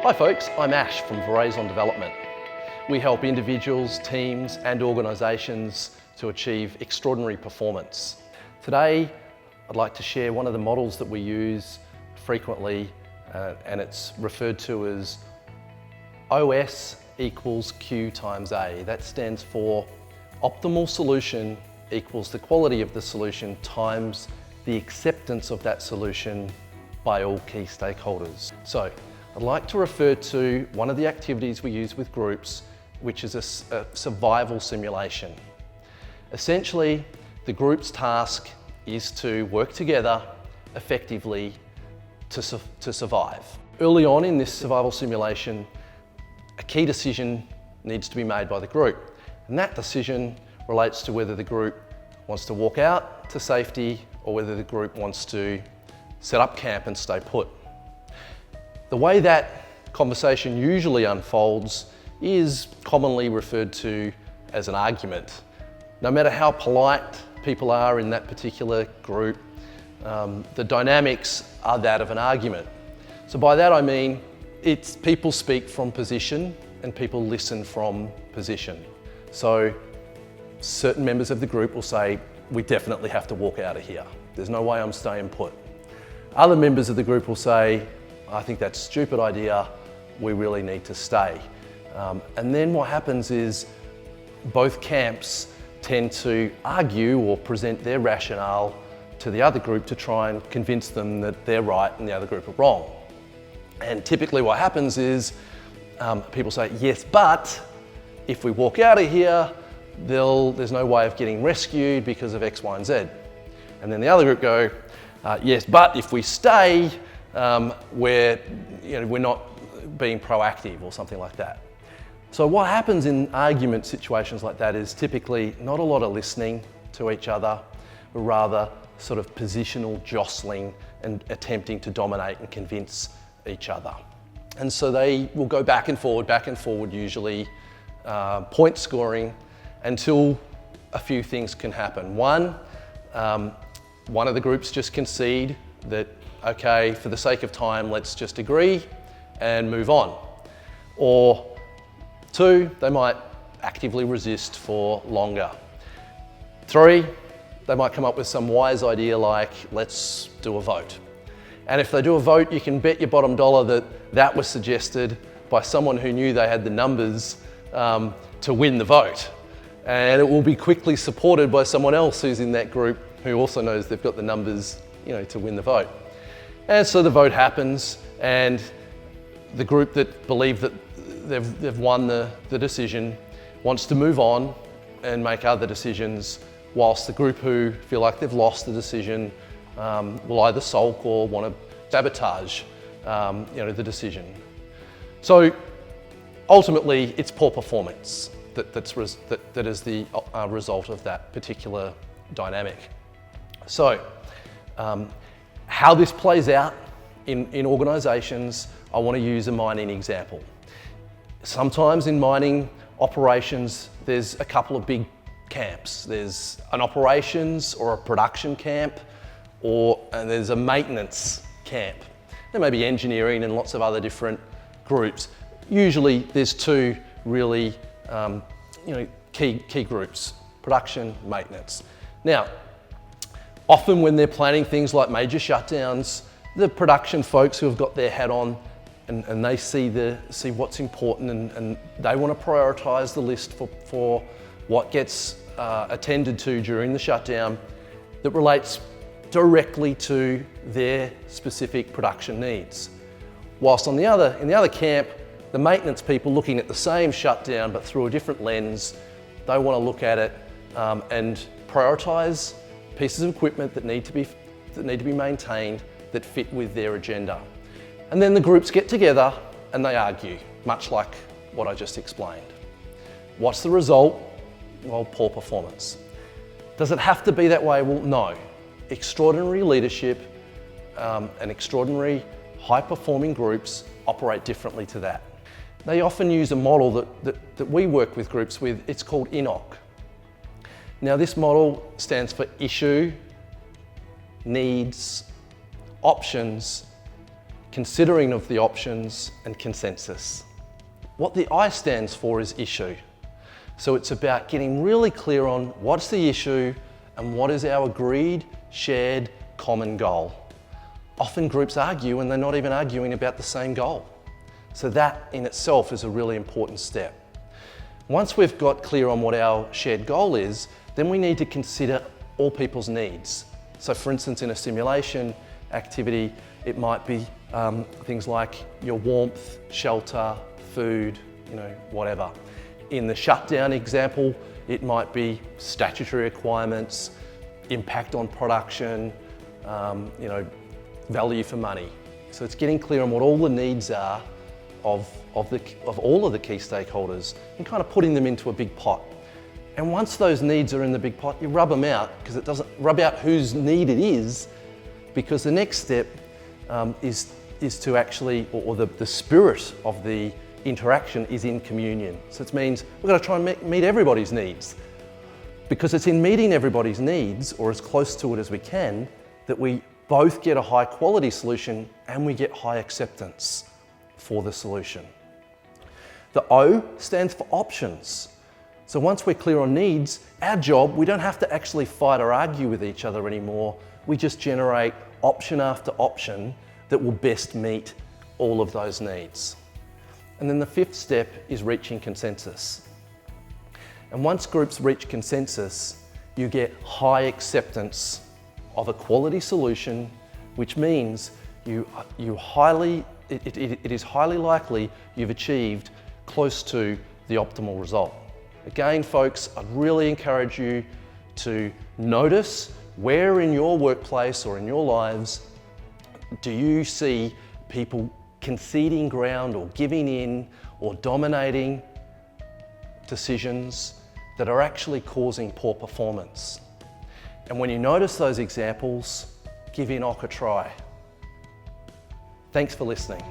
Hi folks, I'm Ash from Verizon Development. We help individuals, teams and organisations to achieve extraordinary performance. Today, I'd like to share one of the models that we use frequently and it's referred to as OS equals Q times A. That stands for optimal solution equals the quality of the solution times the acceptance of that solution by all key stakeholders. So, I'd like to refer to one of the activities we use with groups, which is a survival simulation. Essentially, the group's task is to work together effectively to survive. Early on in this survival simulation, a key decision needs to be made by the group, and that decision relates to whether the group wants to walk out to safety or whether the group wants to set up camp and stay put. The way that conversation usually unfolds is commonly referred to as an argument. No matter how polite people are in that particular group, the dynamics are that of an argument. So by that I mean it's people speak from position and people listen from position. So certain members of the group will say, we definitely have to walk out of here. There's no way I'm staying put. Other members of the group will say, I think that's a stupid idea, we really need to stay. And then what happens is both camps tend to argue or present their rationale to the other group to try and convince them that they're right and the other group are wrong. And typically what happens is people say, yes, but if we walk out of here, there's no way of getting rescued because of X, Y, and Z. And then the other group go, yes, but if we stay, we're not being proactive or something like that. So what happens in argument situations like that is typically not a lot of listening to each other, but rather sort of positional jostling and attempting to dominate and convince each other. And so they will go back and forward usually, point scoring until a few things can happen. One of the groups just concede that, okay, for the sake of time, let's just agree and move on. Or two, they might actively resist for longer. Three, they might come up with some wise idea like, let's do a vote. And if they do a vote, you can bet your bottom dollar that that was suggested by someone who knew they had the numbers to win the vote. And it will be quickly supported by someone else who's in that group who also knows they've got the numbers, to win the vote. And so the vote happens, and the group that believe that they've won the decision wants to move on and make other decisions, whilst the group who feel like they've lost the decision will either sulk or want to sabotage the decision. So ultimately, it's poor performance that is the result of that particular dynamic. So how this plays out in organisations, I want to use a mining example. Sometimes in mining operations, there's a couple of big camps. There's an operations or a production camp, and there's a maintenance camp. There may be engineering and lots of other different groups. Usually there's two really key groups, production, maintenance. Now, often when they're planning things like major shutdowns, the production folks who have got their hat on and they see what's important and they want to prioritise the list for what gets attended to during the shutdown that relates directly to their specific production needs. Whilst in the other camp, the maintenance people looking at the same shutdown but through a different lens, they want to look at it and prioritise pieces of equipment that need to be maintained that fit with their agenda. And then the groups get together and they argue, much like what I just explained. What's the result? Well, poor performance. Does it have to be that way? Well, no. Extraordinary leadership and extraordinary high-performing groups operate differently to that. They often use a model that we work with groups with. It's called INOC. Now, this model stands for issue, needs, options, considering of the options, and consensus. What the I stands for is issue. So it's about getting really clear on what's the issue and what is our agreed, shared, common goal. Often groups argue and they're not even arguing about the same goal. So that in itself is a really important step. Once we've got clear on what our shared goal is, then we need to consider all people's needs. So for instance, in a simulation activity, it might be things like your warmth, shelter, food, whatever. In the shutdown example, it might be statutory requirements, impact on production, value for money. So it's getting clear on what all the needs are of all of the key stakeholders and kind of putting them into a big pot. And once those needs are in the big pot, you rub them out, because it doesn't rub out whose need it is, because the next step is to actually, or the spirit of the interaction is in communion. So it means we've got to try and meet everybody's needs, because it's in meeting everybody's needs, or as close to it as we can, that we both get a high quality solution and we get high acceptance for the solution. The O stands for options. So once we're clear on needs, our job, we don't have to actually fight or argue with each other anymore. We just generate option after option that will best meet all of those needs. And then the fifth step is reaching consensus. And once groups reach consensus, you get high acceptance of a quality solution, which means it is highly likely you've achieved close to the optimal result. Again, folks, I'd really encourage you to notice where in your workplace or in your lives do you see people conceding ground or giving in or dominating decisions that are actually causing poor performance. And when you notice those examples, give INOC a try. Thanks for listening.